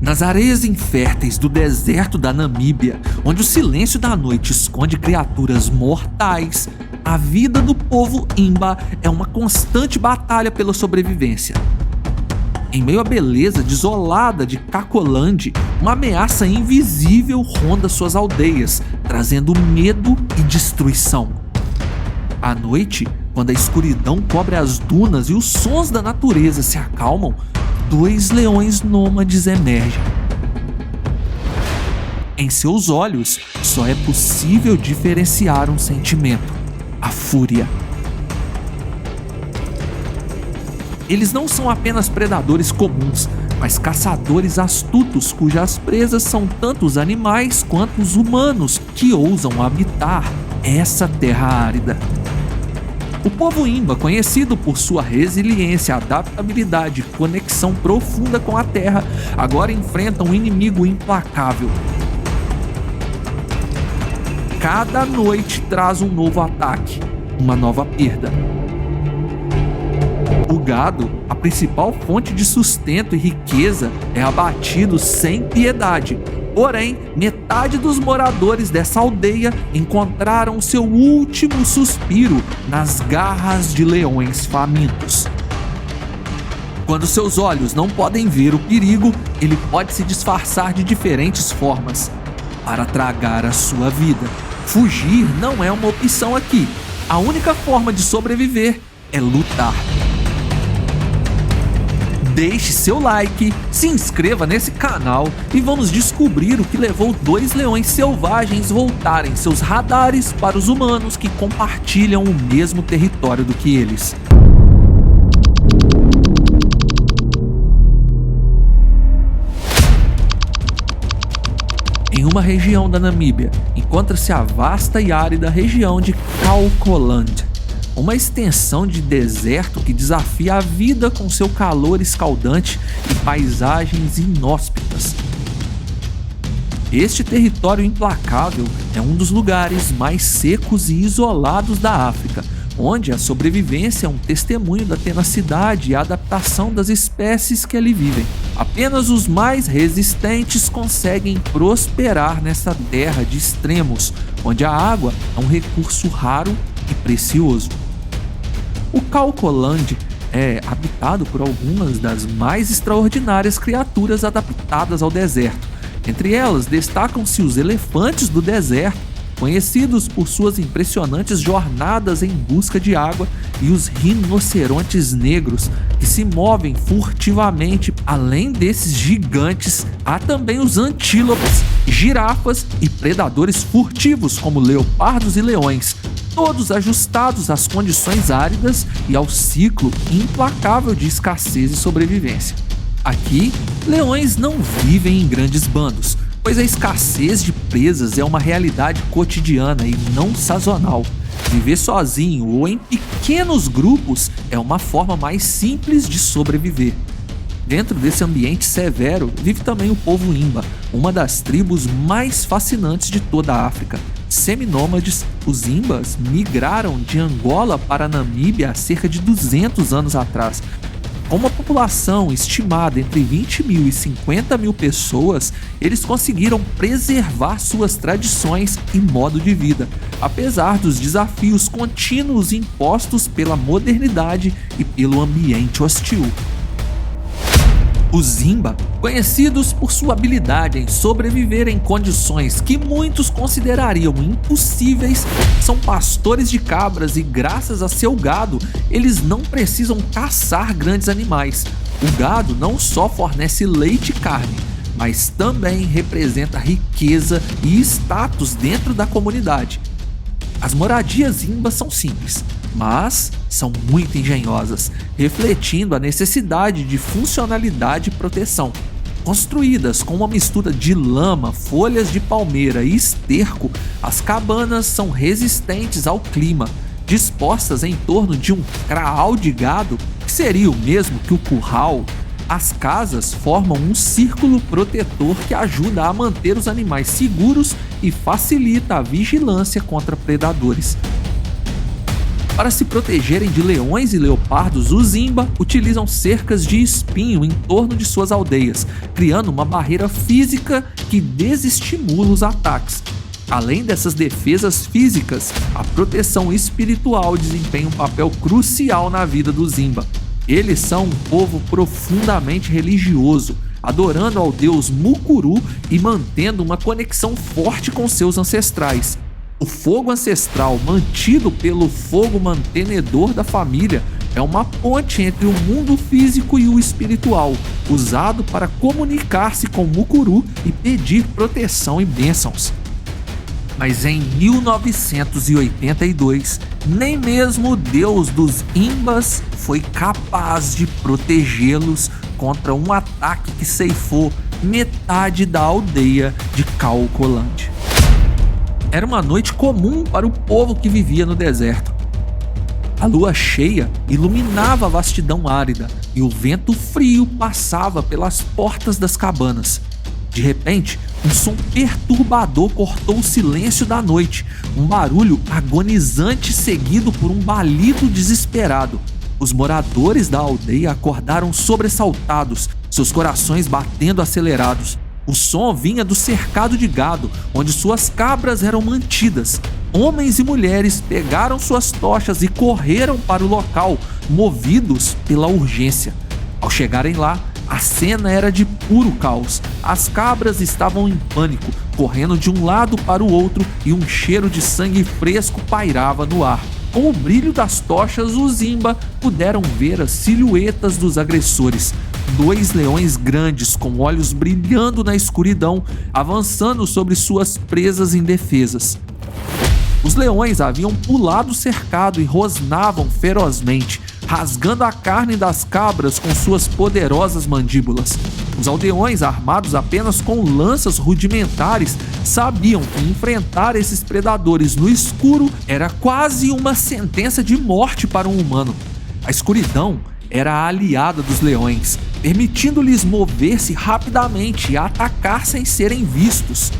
Nas areias inférteis do deserto da Namíbia, onde o silêncio da noite esconde criaturas mortais, a vida do povo Imba é uma constante batalha pela sobrevivência. Em meio à beleza desolada de Kakolande, uma ameaça invisível ronda suas aldeias, trazendo medo e destruição. À noite, quando a escuridão cobre as dunas e os sons da natureza se acalmam, 2 leões nômades emergem. Em seus olhos, só é possível diferenciar um sentimento: a fúria. Eles não são apenas predadores comuns, mas caçadores astutos cujas presas são tanto os animais quanto os humanos que ousam habitar essa terra árida. O povo Imba, conhecido por sua resiliência, adaptabilidade e conexão profunda com a terra, agora enfrenta um inimigo implacável. Cada noite traz um novo ataque, uma nova perda. O gado, a principal fonte de sustento e riqueza, é abatido sem piedade. Porém, metade dos moradores dessa aldeia encontraram seu último suspiro nas garras de leões famintos. Quando seus olhos não podem ver o perigo, ele pode se disfarçar de diferentes formas para tragar a sua vida. Fugir não é uma opção aqui. A única forma de sobreviver é lutar. Deixe seu like, se inscreva nesse canal e vamos descobrir o que levou 2 leões selvagens voltarem seus radares para os humanos que compartilham o mesmo território do que eles. Em uma região da Namíbia, encontra-se a vasta e árida região de Kakolande, uma extensão de deserto que desafia a vida com seu calor escaldante e paisagens inóspitas. Este território implacável é um dos lugares mais secos e isolados da África, onde a sobrevivência é um testemunho da tenacidade e adaptação das espécies que ali vivem. Apenas os mais resistentes conseguem prosperar nessa terra de extremos, onde a água é um recurso raro e precioso. O Kakolande é habitado por algumas das mais extraordinárias criaturas adaptadas ao deserto. Entre elas destacam-se os elefantes do deserto, conhecidos por suas impressionantes jornadas em busca de água, e os rinocerontes negros, que se movem furtivamente. Além desses gigantes, há também os antílopes, girafas e predadores furtivos como leopardos e leões, todos ajustados às condições áridas e ao ciclo implacável de escassez e sobrevivência. Aqui, leões não vivem em grandes bandos, pois a escassez de presas é uma realidade cotidiana e não sazonal. Viver sozinho ou em pequenos grupos é uma forma mais simples de sobreviver. Dentro desse ambiente severo vive também o povo Imba, uma das tribos mais fascinantes de toda a África. Seminômades, os Imbas migraram de Angola para a Namíbia há cerca de 200 anos atrás. Com uma população estimada entre 20 mil e 50 mil pessoas, eles conseguiram preservar suas tradições e modo de vida, apesar dos desafios contínuos impostos pela modernidade e pelo ambiente hostil. Os Imba, conhecidos por sua habilidade em sobreviver em condições que muitos considerariam impossíveis, são pastores de cabras e, graças a seu gado, eles não precisam caçar grandes animais. O gado não só fornece leite e carne, mas também representa riqueza e status dentro da comunidade. As moradias Imba são simples, mas são muito engenhosas, refletindo a necessidade de funcionalidade e proteção. Construídas com uma mistura de lama, folhas de palmeira e esterco, as cabanas são resistentes ao clima, dispostas em torno de um kraal de gado, que seria o mesmo que o curral. As casas formam um círculo protetor que ajuda a manter os animais seguros e facilita a vigilância contra predadores. Para se protegerem de leões e leopardos, os Imba utilizam cercas de espinho em torno de suas aldeias, criando uma barreira física que desestimula os ataques. Além dessas defesas físicas, a proteção espiritual desempenha um papel crucial na vida dos Imba. Eles são um povo profundamente religioso, adorando ao deus Mukuru e mantendo uma conexão forte com seus ancestrais. O fogo ancestral, mantido pelo fogo mantenedor da família, é uma ponte entre o mundo físico e o espiritual, usado para comunicar-se com Mukuru e pedir proteção e bênçãos. Mas em 1982, nem mesmo o deus dos Imbas foi capaz de protegê-los contra um ataque que ceifou metade da aldeia de Kaokoland. Era uma noite comum para o povo que vivia no deserto. A lua cheia iluminava a vastidão árida e o vento frio passava pelas portas das cabanas. De repente, um som perturbador cortou o silêncio da noite, um barulho agonizante seguido por um balido desesperado. Os moradores da aldeia acordaram sobressaltados, seus corações batendo acelerados. O som vinha do cercado de gado, onde suas cabras eram mantidas. Homens e mulheres pegaram suas tochas e correram para o local, movidos pela urgência. Ao chegarem lá, a cena era de puro caos. As cabras estavam em pânico, correndo de um lado para o outro e um cheiro de sangue fresco pairava no ar. Com o brilho das tochas, os Imba puderam ver as silhuetas dos agressores. 2 leões grandes com olhos brilhando na escuridão, avançando sobre suas presas indefesas. Os leões haviam pulado o cercado e rosnavam ferozmente, rasgando a carne das cabras com suas poderosas mandíbulas. Os aldeões, armados apenas com lanças rudimentares, sabiam que enfrentar esses predadores no escuro era quase uma sentença de morte para um humano. A escuridão era a aliada dos leões, permitindo-lhes mover-se rapidamente e atacar sem serem vistos.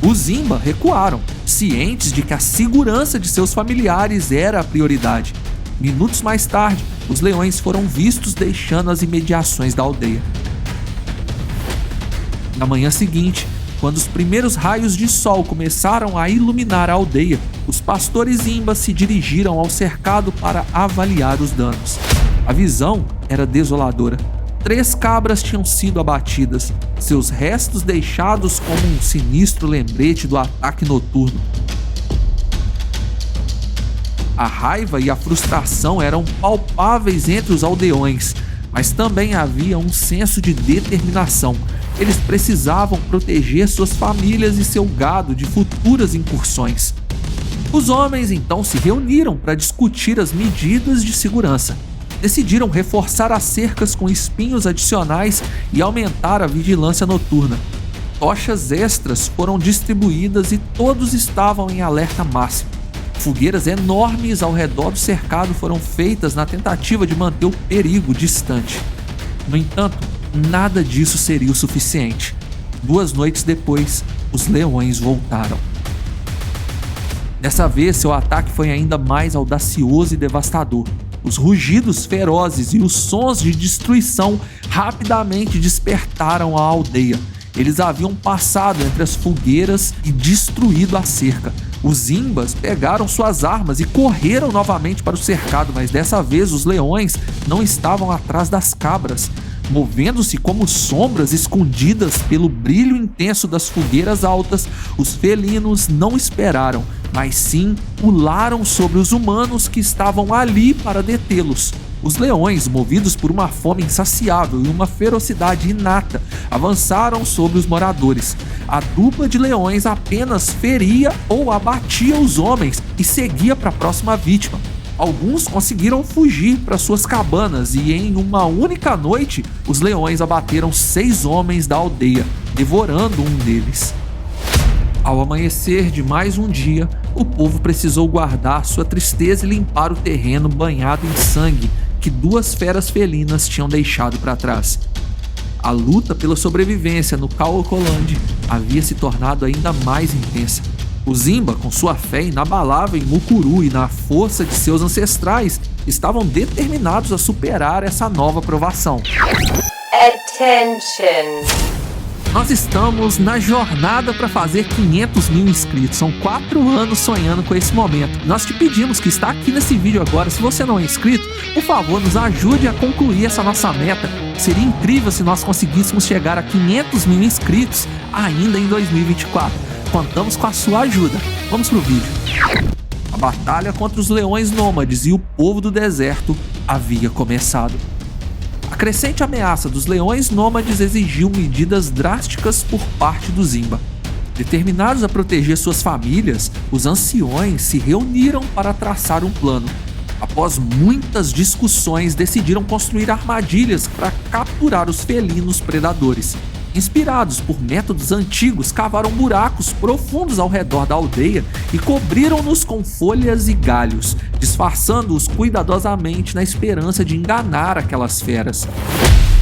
Os Imba recuaram, cientes de que a segurança de seus familiares era a prioridade. Minutos mais tarde, os leões foram vistos deixando as imediações da aldeia. Na manhã seguinte, quando os primeiros raios de sol começaram a iluminar a aldeia, os pastores Imba se dirigiram ao cercado para avaliar os danos. A visão era desoladora. 3 cabras tinham sido abatidas, seus restos deixados como um sinistro lembrete do ataque noturno. A raiva e a frustração eram palpáveis entre os aldeões, mas também havia um senso de determinação. Eles precisavam proteger suas famílias e seu gado de futuras incursões. Os homens então se reuniram para discutir as medidas de segurança. Decidiram reforçar as cercas com espinhos adicionais e aumentar a vigilância noturna. Tochas extras foram distribuídas e todos estavam em alerta máximo. Fogueiras enormes ao redor do cercado foram feitas na tentativa de manter o perigo distante. No entanto, nada disso seria o suficiente. 2 noites depois, os leões voltaram. Dessa vez, seu ataque foi ainda mais audacioso e devastador. Os rugidos ferozes e os sons de destruição rapidamente despertaram a aldeia. Eles haviam passado entre as fogueiras e destruído a cerca. Os Imbas pegaram suas armas e correram novamente para o cercado, mas dessa vez os leões não estavam atrás das cabras. Movendo-se como sombras escondidas pelo brilho intenso das fogueiras altas, os felinos não esperaram, mas sim pularam sobre os humanos que estavam ali para detê-los. Os leões, movidos por uma fome insaciável e uma ferocidade inata, avançaram sobre os moradores. A dupla de leões apenas feria ou abatia os homens e seguia para a próxima vítima. Alguns conseguiram fugir para suas cabanas e em uma única noite, os leões abateram 6 homens da aldeia, devorando um deles. Ao amanhecer de mais um dia, o povo precisou guardar sua tristeza e limpar o terreno banhado em sangue que 2 feras felinas tinham deixado para trás. A luta pela sobrevivência no Kaokoland havia se tornado ainda mais intensa. O Zimba, com sua fé inabalável em Mukuru e na força de seus ancestrais, estavam determinados a superar essa nova provação. Attention! Nós estamos na jornada para fazer 500 mil inscritos. São 4 anos sonhando com esse momento. Nós te pedimos que está aqui nesse vídeo agora. Se você não é inscrito, por favor, nos ajude a concluir essa nossa meta. Seria incrível se nós conseguíssemos chegar a 500 mil inscritos ainda em 2024. Contamos com a sua ajuda. Vamos pro vídeo. A batalha contra os leões nômades e o povo do deserto havia começado. A crescente ameaça dos leões nômades exigiu medidas drásticas por parte do Zimba. Determinados a proteger suas famílias, os anciões se reuniram para traçar um plano. Após muitas discussões, decidiram construir armadilhas para capturar os felinos predadores. Inspirados por métodos antigos, cavaram buracos profundos ao redor da aldeia e cobriram-nos com folhas e galhos, disfarçando-os cuidadosamente na esperança de enganar aquelas feras.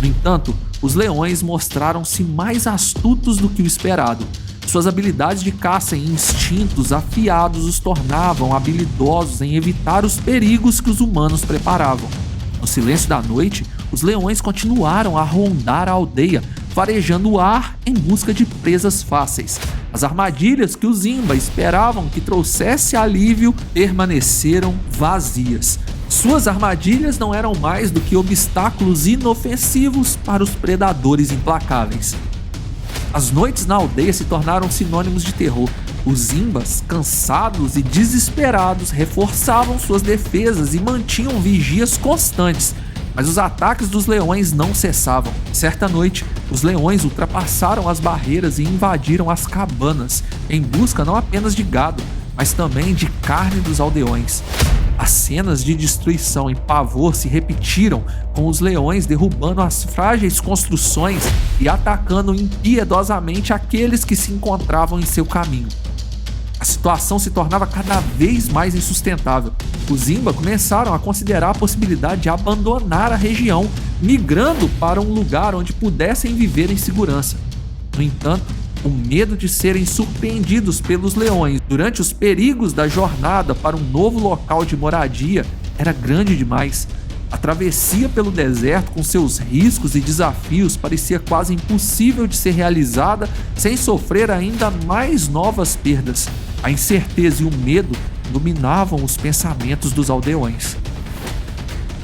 No entanto, os leões mostraram-se mais astutos do que o esperado. Suas habilidades de caça e instintos afiados os tornavam habilidosos em evitar os perigos que os humanos preparavam. No silêncio da noite, os leões continuaram a rondar a aldeia, farejando o ar em busca de presas fáceis. As armadilhas que os Zimba esperavam que trouxesse alívio permaneceram vazias. Suas armadilhas não eram mais do que obstáculos inofensivos para os predadores implacáveis. As noites na aldeia se tornaram sinônimos de terror. Os Zimbas, cansados e desesperados, reforçavam suas defesas e mantinham vigias constantes. Mas os ataques dos leões não cessavam. Certa noite, os leões ultrapassaram as barreiras e invadiram as cabanas, em busca não apenas de gado, mas também de carne dos aldeões. As cenas de destruição e pavor se repetiram, com os leões derrubando as frágeis construções e atacando impiedosamente aqueles que se encontravam em seu caminho. A situação se tornava cada vez mais insustentável. Os Zimba começaram a considerar a possibilidade de abandonar a região, migrando para um lugar onde pudessem viver em segurança. No entanto, o medo de serem surpreendidos pelos leões durante os perigos da jornada para um novo local de moradia era grande demais. A travessia pelo deserto, com seus riscos e desafios, parecia quase impossível de ser realizada sem sofrer ainda mais novas perdas. A incerteza e o medo dominavam os pensamentos dos aldeões.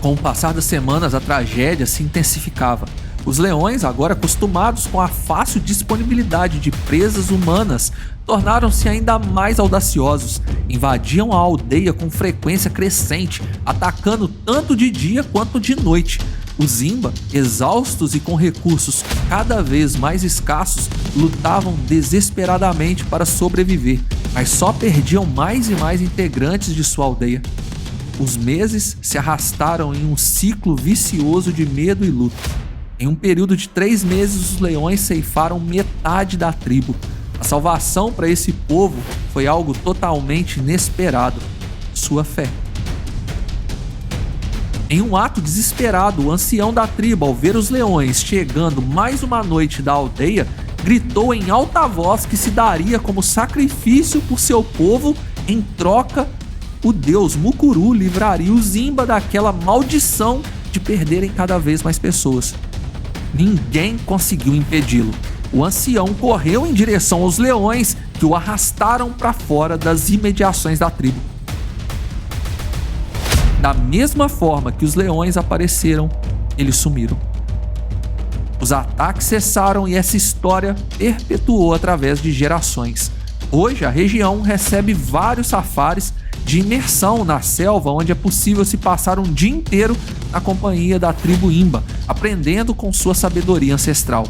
Com o passar das semanas, a tragédia se intensificava. Os leões, agora acostumados com a fácil disponibilidade de presas humanas, tornaram-se ainda mais audaciosos. Invadiam a aldeia com frequência crescente, atacando tanto de dia quanto de noite. Os Zimba, exaustos e com recursos cada vez mais escassos, lutavam desesperadamente para sobreviver, mas só perdiam mais e mais integrantes de sua aldeia. Os meses se arrastaram em um ciclo vicioso de medo e luto. Em um período de 3 meses, os leões ceifaram metade da tribo. A salvação para esse povo foi algo totalmente inesperado: sua fé. Em um ato desesperado, o ancião da tribo, ao ver os leões chegando mais uma noite da aldeia, gritou em alta voz que se daria como sacrifício por seu povo. Em troca, o deus Mukuru livraria os Zimba daquela maldição de perderem cada vez mais pessoas. Ninguém conseguiu impedi-lo. O ancião correu em direção aos leões, que o arrastaram para fora das imediações da tribo. Da mesma forma que os leões apareceram, eles sumiram. Os ataques cessaram e essa história perpetuou através de gerações. Hoje, a região recebe vários safaris de imersão na selva, onde é possível se passar um dia inteiro na companhia da tribo Imba, aprendendo com sua sabedoria ancestral.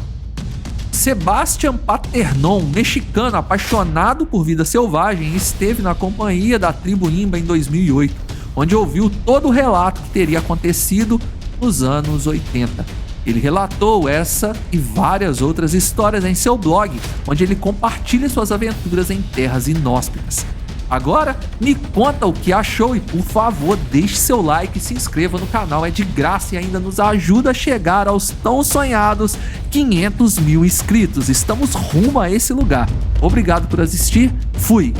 Sebastian Paternon, mexicano apaixonado por vida selvagem, esteve na companhia da tribo Imba em 2008, onde ouviu todo o relato que teria acontecido nos anos 80. Ele relatou essa e várias outras histórias em seu blog, onde ele compartilha suas aventuras em terras inóspitas. Agora, me conta o que achou e, por favor, deixe seu like e se inscreva no canal. É de graça e ainda nos ajuda a chegar aos tão sonhados 500 mil inscritos. Estamos rumo a esse lugar. Obrigado por assistir. Fui!